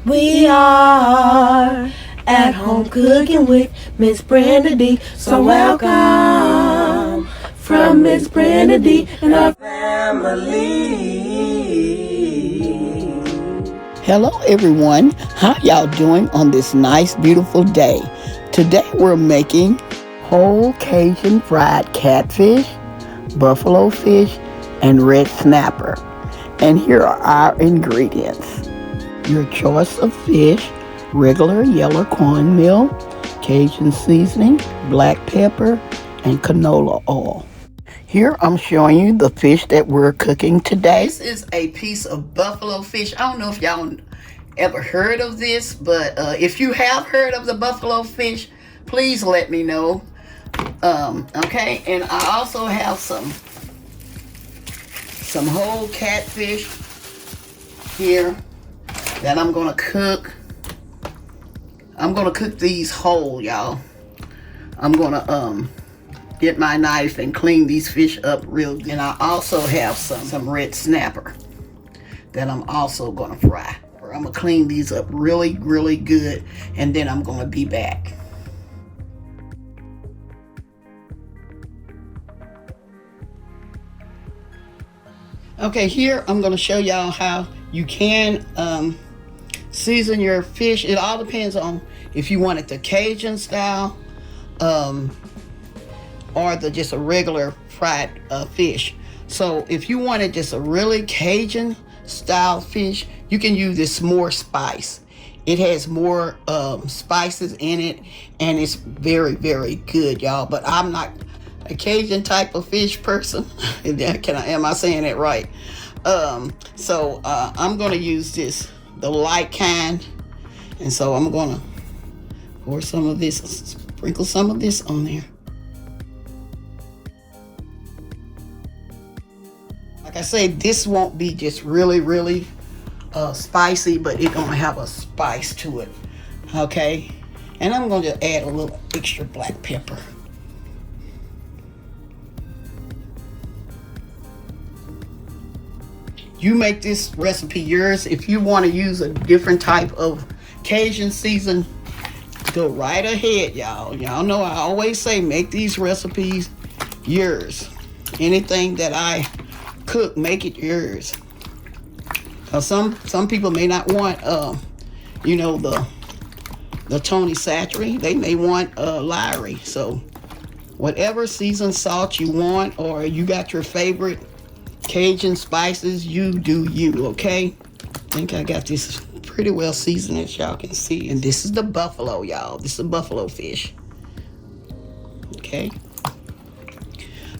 We are at home cooking with Miss Brenda Dee. So welcome from Miss Brenda Dee and our family. Hello everyone, how y'all doing on this nice beautiful day? Today we're making whole Cajun fried catfish, buffalo fish, and red snapper. And here are our ingredients. Your choice of fish: regular yellow cornmeal, Cajun seasoning, black pepper, and canola oil. Here I'm showing you the fish that we're cooking today. This is a piece of buffalo fish. I don't know if y'all ever heard of this, but if you have heard of the buffalo fish, please let me know. Okay, and I also have some whole catfish here that I'm gonna cook. I'm gonna cook these whole, y'all. I'm gonna get my knife and clean these fish up real good. And I also have some red snapper that I'm also gonna fry. I'm gonna clean these up really good, and then I'm gonna be back. Okay, here I'm gonna show y'all how you can season your fish. It all depends on if you want it the Cajun style or just a regular fried fish. So if you wanted just a really Cajun style fish, you can use this more spice. It has more spices in it, and it's very good, y'all. But I'm not a Cajun type of fish person. Am I saying that right? So I'm gonna use the light kind, and so I'm gonna pour some of this, sprinkle some of this on there. Like I say, this won't be just really spicy, but it's gonna have a spice to it. Okay, and I'm gonna just add a little extra black pepper. You make this recipe yours. If you want to use a different type of Cajun season, go right ahead, y'all. Y'all know I always say make these recipes yours. Anything that I cook, make it yours. Some people may not want the Tony Satchery. They may want Lowry. So whatever seasoned salt you want, or you got your favorite Cajun spices, you do you. Okay, I think I got this pretty well seasoned, as y'all can see. And this is the buffalo, y'all. This is a buffalo fish. Okay,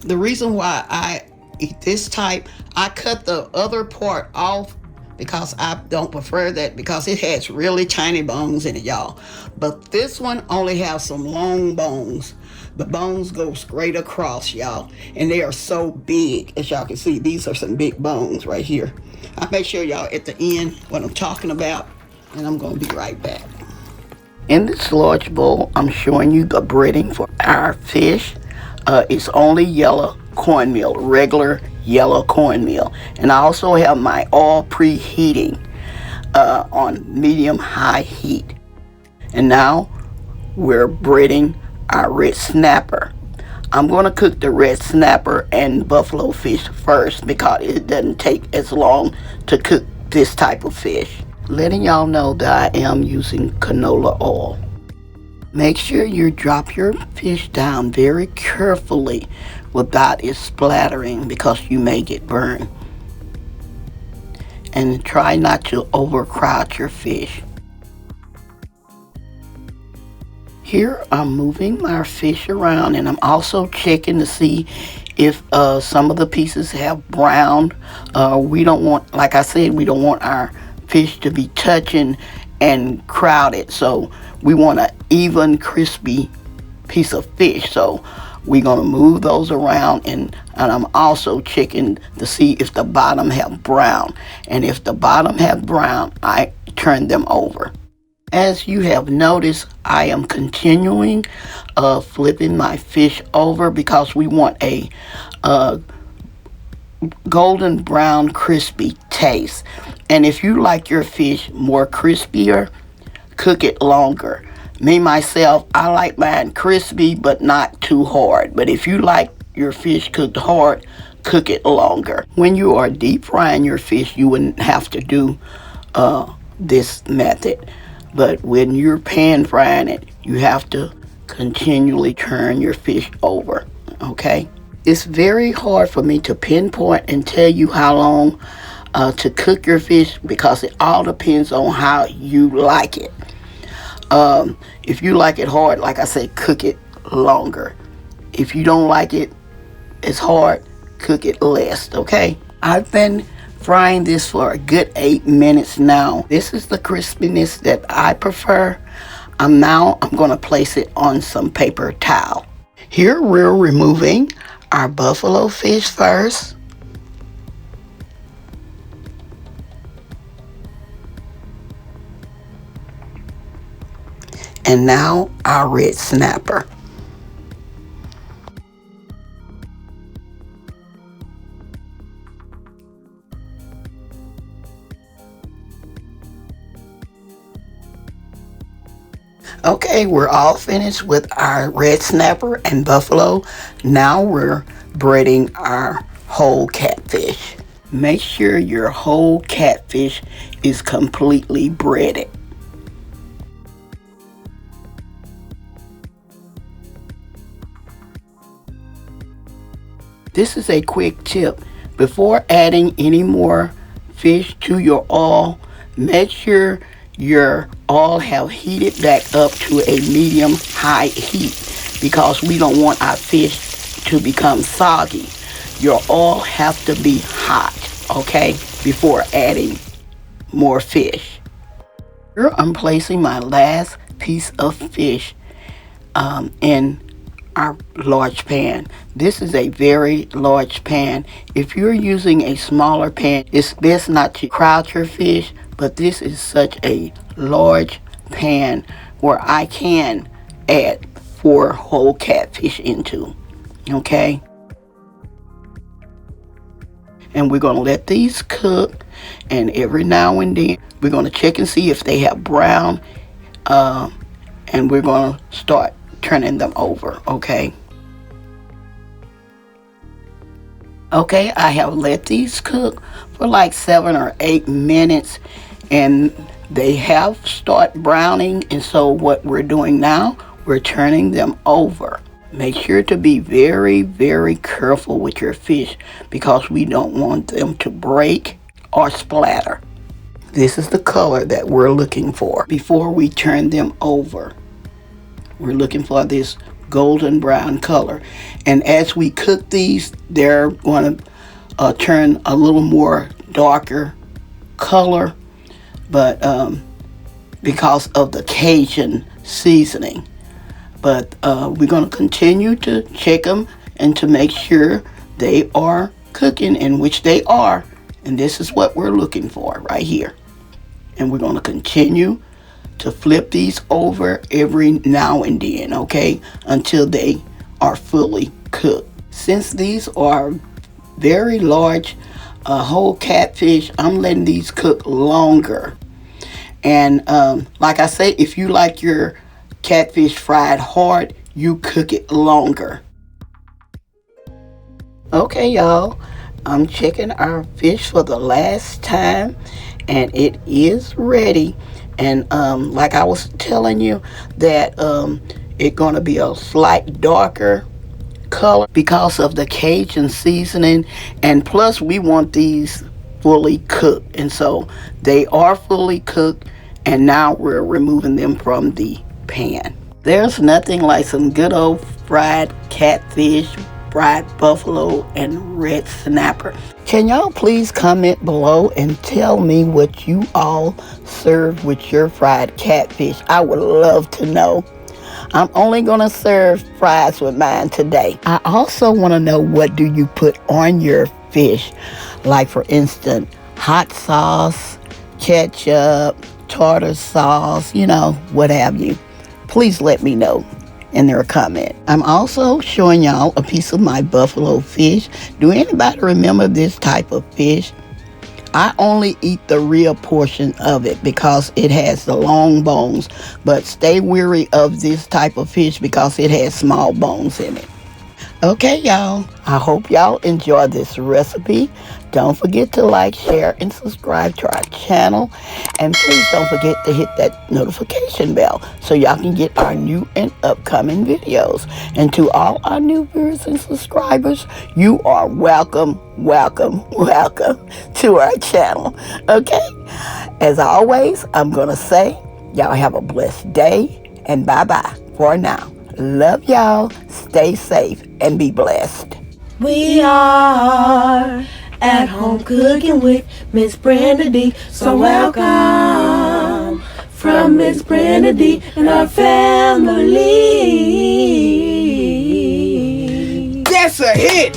the reason why I eat this type, I cut the other part off because I don't prefer that, because it has really tiny bones in it, y'all. But this one only has some long bones. The bones go straight across, y'all, and they are so big. As y'all can see, these are some big bones right here. I'll make sure y'all at the end what I'm talking about, and I'm gonna be right back. In this large bowl, I'm showing you the breading for our fish. It's only yellow cornmeal, regular yellow cornmeal. And I also have my oil preheating on medium-high heat. And now we're breading our red snapper. I'm going to cook the red snapper and buffalo fish first because it doesn't take as long to cook this type of fish. Letting y'all know that I am using canola oil. Make sure you drop your fish down very carefully without it splattering, because you may get burned. And try not to overcrowd your fish. Here I'm moving our fish around, and I'm also checking to see if some of the pieces have browned. We don't want, like I said, we don't want our fish to be touching and crowded. So we want an even, crispy piece of fish. So we're gonna move those around, and I'm also checking to see if the bottom have brown. And if the bottom have brown, I turn them over. As you have noticed, I am continuing flipping my fish over because we want a golden brown crispy taste. And if you like your fish more crispier, cook it longer. Me myself, I like mine crispy but not too hard. But if you like your fish cooked hard, cook it longer. When you are deep frying your fish, you wouldn't have to do this method. But when you're pan frying it, you have to continually turn your fish over, okay? It's very hard for me to pinpoint and tell you how long to cook your fish because it all depends on how you like it. If you like it hard, like I said, cook it longer. If you don't like it as hard, cook it less, okay? I've been frying this for a good 8 minutes now. This is the crispiness that I prefer. I'm going to place it on some paper towel. Here we're removing our buffalo fish first. And now our red snapper. Okay, we're all finished with our red snapper and buffalo. Now we're breading our whole catfish. Make sure your whole catfish is completely breaded. This is a quick tip. Before adding any more fish to your oil, make sure your oil have heated back up to a medium high heat because we don't want our fish to become soggy. Your oil has to be hot, okay, before adding more fish. Here I'm placing my last piece of fish in our large pan. This is a very large pan. If you're using a smaller pan, it's best not to crowd your fish, but this is such a large pan where I can add 4 whole catfish into, okay? And we're going to let these cook, and every now and then we're going to check and see if they have brown, and we're going to start turning them over, okay? Okay, I have let these cook for like 7 or 8 minutes, and they have started browning. And so what we're doing now, we're turning them over. Make sure to be very, very careful with your fish because we don't want them to break or splatter. This is the color that we're looking for before we turn them over. We're looking for this golden brown color. And as we cook these, they're going to turn a little more darker color, but because of the Cajun seasoning. But we're going to continue to check them and to make sure they are cooking, in which they are. And this is what we're looking for right here. And we're going to continue to flip these over every now and then, okay, until they are fully cooked. Since these are very large whole catfish, I'm letting these cook longer. And like I say, if you like your catfish fried hard, you cook it longer. Okay, y'all, I'm checking our fish for the last time, and it is ready. And like I was telling you, that it's going to be a slight darker color because of the Cajun seasoning, and plus we want these fully cooked, and so they are fully cooked. And now we're removing them from the pan. There's nothing like some good old fried catfish, fried buffalo, and red snapper. Can y'all please comment below and tell me what you all serve with your fried catfish? I would love to know. I'm only going to serve fries with mine today. I also want to know, what do you put on your fish? Like, for instance, hot sauce, ketchup, tartar sauce, you know, what have you. Please let me know. in their comment. I'm also showing y'all a piece of my buffalo fish. Do anybody remember this type of fish? I only eat the rear portion of it because it has the long bones, but stay wary of this type of fish because it has small bones in it. Okay, y'all, I hope y'all enjoy this recipe. Don't forget to like, share, and subscribe to our channel. And please don't forget to hit that notification bell so y'all can get our new and upcoming videos. And to all our new viewers and subscribers, you are welcome, welcome, welcome to our channel. Okay? As always, I'm going to say, y'all have a blessed day, and bye-bye for now. Love y'all. Stay safe and be blessed. We are at home cooking with Miss Brenda Dee. So welcome from Miss Brenda Dee and our family. That's a hit.